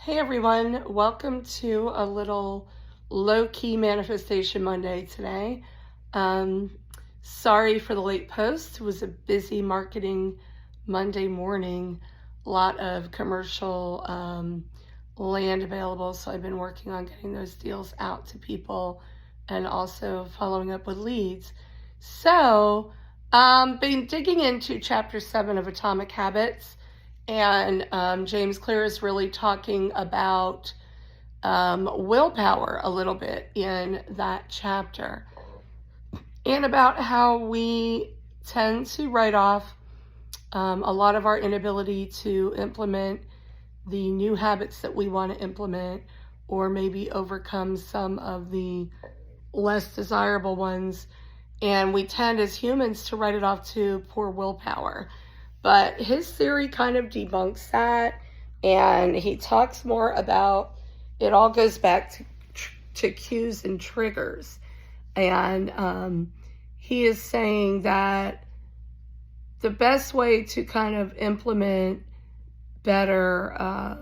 Hey everyone, welcome to a little low-key Manifestation Monday today. Um, Sorry for the late post. It was a busy marketing Monday morning. A lot of commercial land available, so I've been working on getting those deals out to people and also following up with leads. So, been digging into Chapter 7 of Atomic Habits. And James Clear is really talking about willpower a little bit in that chapter, and about how we tend to write off a lot of our inability to implement the new habits that we want to implement, or maybe overcome some of the less desirable ones. And we tend as humans to write it off to poor willpower. But his theory kind of debunks that, and he talks more about, it all goes back to cues and triggers. And he is saying that the best way to kind of implement better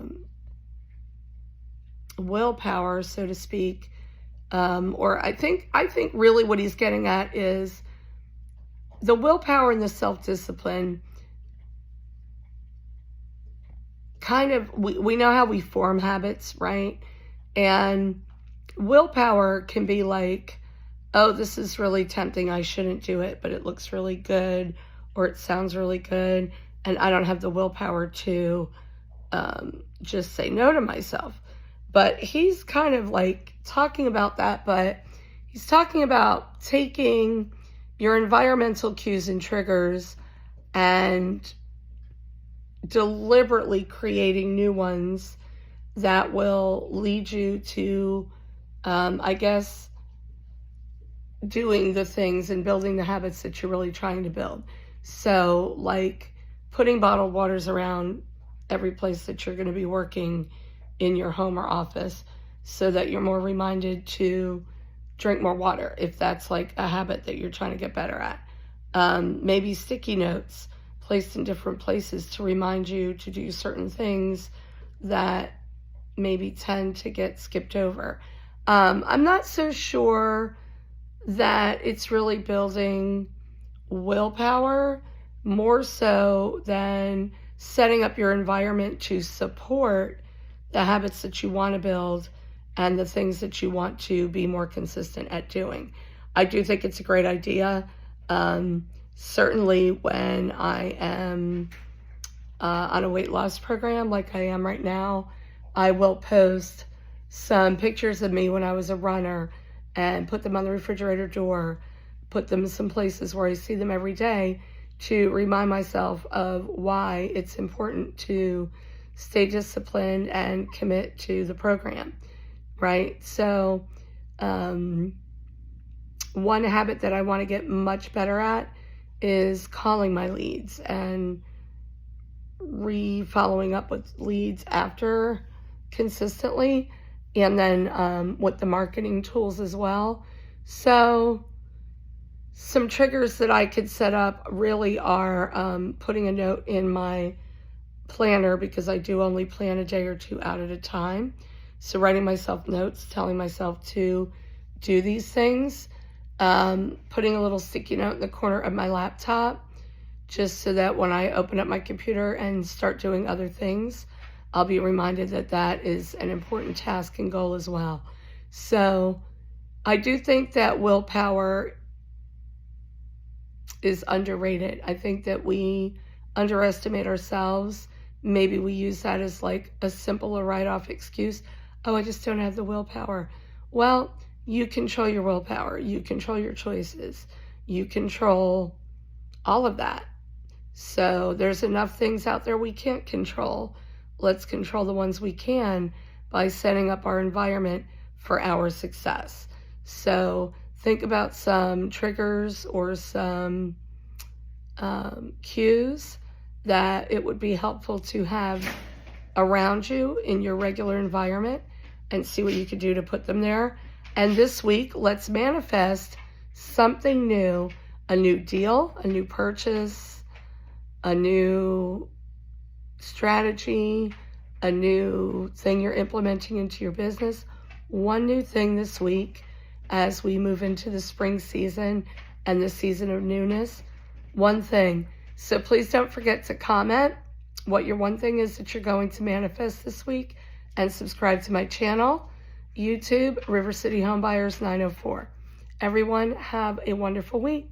willpower, so to speak, or I think really what he's getting at is the willpower and the self-discipline. Kind of, we know how we form habits, right? And willpower can be like, oh, this is really tempting, I shouldn't do it, but it looks really good, or it sounds really good, and I don't have the willpower to just say no to myself. But he's kind of like talking about that, but he's talking about taking your environmental cues and triggers and deliberately creating new ones that will lead you to, I guess, doing the things and building the habits that you're really trying to build. So like putting bottled waters around every place that you're going to be working in your home or office, so that you're more reminded to drink more water, if that's like a habit that you're trying to get better at. Maybe sticky notes placed in different places to remind you to do certain things that maybe tend to get skipped over. I'm not so sure that it's really building willpower, more so than setting up your environment to support the habits that you want to build and the things that you want to be more consistent at doing. I do think it's a great idea. Certainly when I am on a weight loss program like I am right now, I will post some pictures of me when I was a runner and put them on the refrigerator door, put them in some places where I see them every day, to remind myself of why it's important to stay disciplined and commit to the program, right? So one habit that I want to get much better at is calling my leads and following up with leads after consistently, and then with the marketing tools as well. So some triggers that I could set up really are putting a note in my planner, because I do only plan a day or two out at a time. So writing myself notes, telling myself to do these things. Putting a little sticky note in the corner of my laptop, just so that when I open up my computer and start doing other things, I'll be reminded that that is an important task and goal as well. So I do think that willpower is underrated. I think that we underestimate ourselves. Maybe we use that as like a simple write-off excuse. Oh, I just don't have the willpower. Well, you control your willpower. You control your choices. You control all of that. So there's enough things out there we can't control. Let's control the ones we can by setting up our environment for our success. So think about some triggers or some cues that it would be helpful to have around you in your regular environment, and see what you could do to put them there. And this week, let's manifest something new, a new deal, a new purchase, a new strategy, a new thing you're implementing into your business. One new thing this week as we move into the spring season and the season of newness. One thing. So please don't forget to comment what your one thing is that you're going to manifest this week, and subscribe to my channel, YouTube, River City Homebuyers 904. Everyone have a wonderful week.